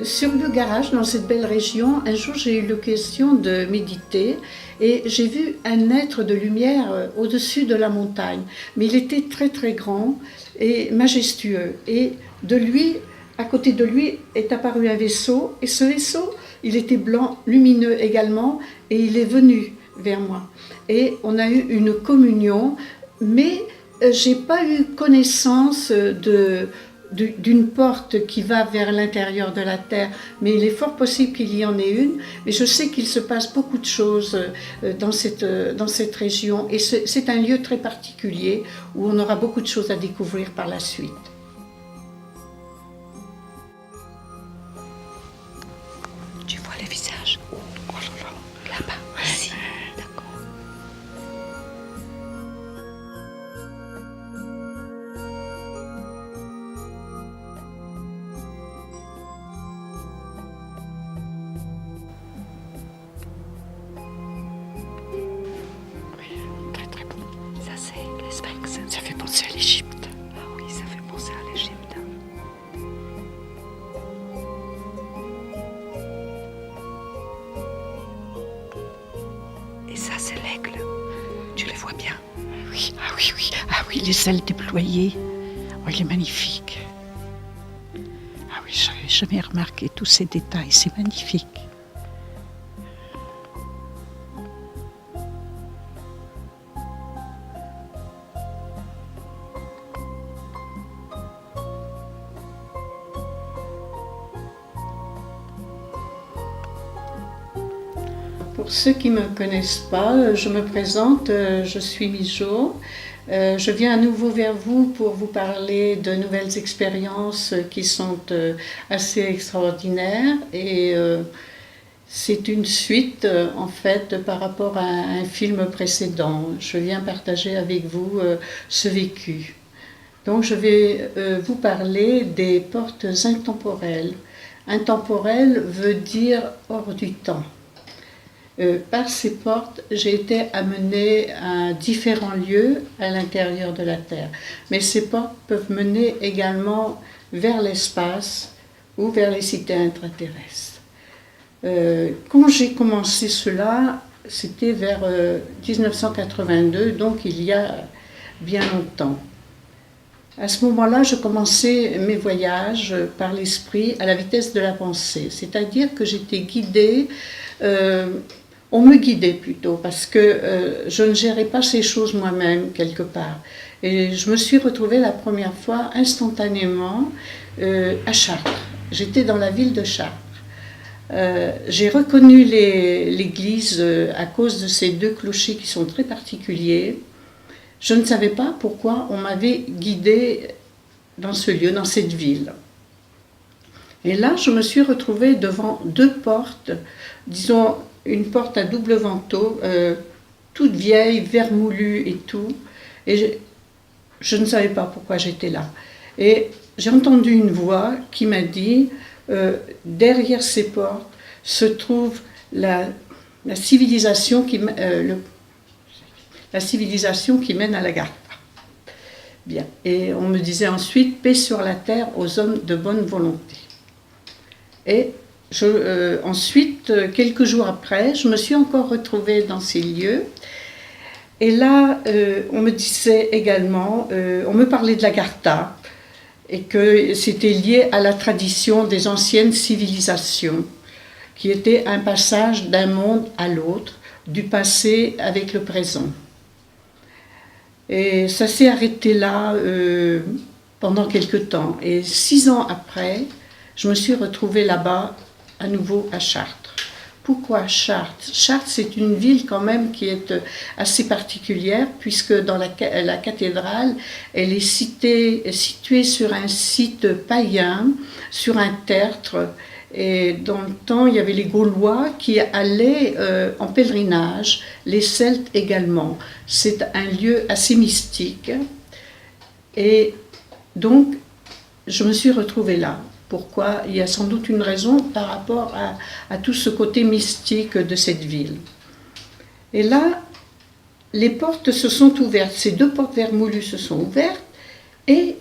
sur le garage, dans cette belle région, un jour j'ai eu l'occasion de méditer et j'ai vu un être de lumière au-dessus de la montagne. Mais il était très très grand et majestueux. Et de lui, à côté de lui, est apparu un vaisseau. Et ce vaisseau, il était blanc, lumineux également, et il est venu vers moi. Et on a eu une communion, mais j'ai pas eu connaissance d'une porte qui va vers l'intérieur de la terre, mais il est fort possible qu'il y en ait une. Mais je sais qu'il se passe beaucoup de choses dans cette région, et c'est un lieu très particulier où on aura beaucoup de choses à découvrir par la suite. Tu vois le visage? Oh là là, là-bas, ici, d'accord. Très très bon. Ça c'est les sphinx. Ça fait penser à l'Égypte. Ah oui, ça fait penser à l'Égypte. Et ça c'est l'aigle. Tu le vois bien? Oui, ah oui, oui, ah oui, les ailes déployées. Oh, il est magnifique. Ah oui, j'avais jamais remarqué tous ces détails, c'est magnifique. Pour ceux qui ne me connaissent pas, je me présente, je suis Mijo. Je viens à nouveau vers vous pour vous parler de nouvelles expériences qui sont assez extraordinaires, et c'est une suite en fait par rapport à un film précédent. Je viens partager avec vous ce vécu. Donc je vais vous parler des portes intemporelles. Intemporel veut dire hors du temps. Par ces portes, j'ai été amenée à différents lieux à l'intérieur de la Terre. Mais ces portes peuvent mener également vers l'espace ou vers les cités intraterrestres. Quand j'ai commencé cela, c'était vers 1982, donc il y a bien longtemps. À ce moment-là, je commençais mes voyages par l'esprit à la vitesse de la pensée, c'est-à-dire que j'étais guidée. On me guidait plutôt, parce que je ne gérais pas ces choses moi-même, quelque part. Et je me suis retrouvée la première fois instantanément à Chartres. J'étais dans la ville de Chartres. J'ai reconnu l'église à cause de ces deux clochers qui sont très particuliers. Je ne savais pas pourquoi on m'avait guidée dans ce lieu, dans cette ville. Et là, je me suis retrouvée devant deux portes, disons, une porte à double vanteau, toute vieille, vermoulue et tout. Et je ne savais pas pourquoi j'étais là. Et j'ai entendu une voix qui m'a dit, derrière ces portes se trouve la civilisation la civilisation qui mène à la Gartha. Bien. Et on me disait ensuite, paix sur la terre aux hommes de bonne volonté. Et ensuite, quelques jours après, je me suis encore retrouvée dans ces lieux. Et là, on me disait également, on me parlait de la Gartha, et que c'était lié à la tradition des anciennes civilisations, qui était un passage d'un monde à l'autre, du passé avec le présent. Et ça s'est arrêté là pendant quelque temps. Et 6 ans après, je me suis retrouvée là-bas, à nouveau à Chartres. Pourquoi Chartres? Chartres, c'est une ville quand même qui est assez particulière, puisque dans la cathédrale, elle est située sur un site païen, sur un tertre. Et dans le temps, il y avait les Gaulois qui allaient en pèlerinage, les Celtes également. C'est un lieu assez mystique. Et donc, je me suis retrouvée là. Pourquoi? Il y a sans doute une raison par rapport à tout ce côté mystique de cette ville. Et là, les portes se sont ouvertes. Ces deux portes vermoulues se sont ouvertes. Et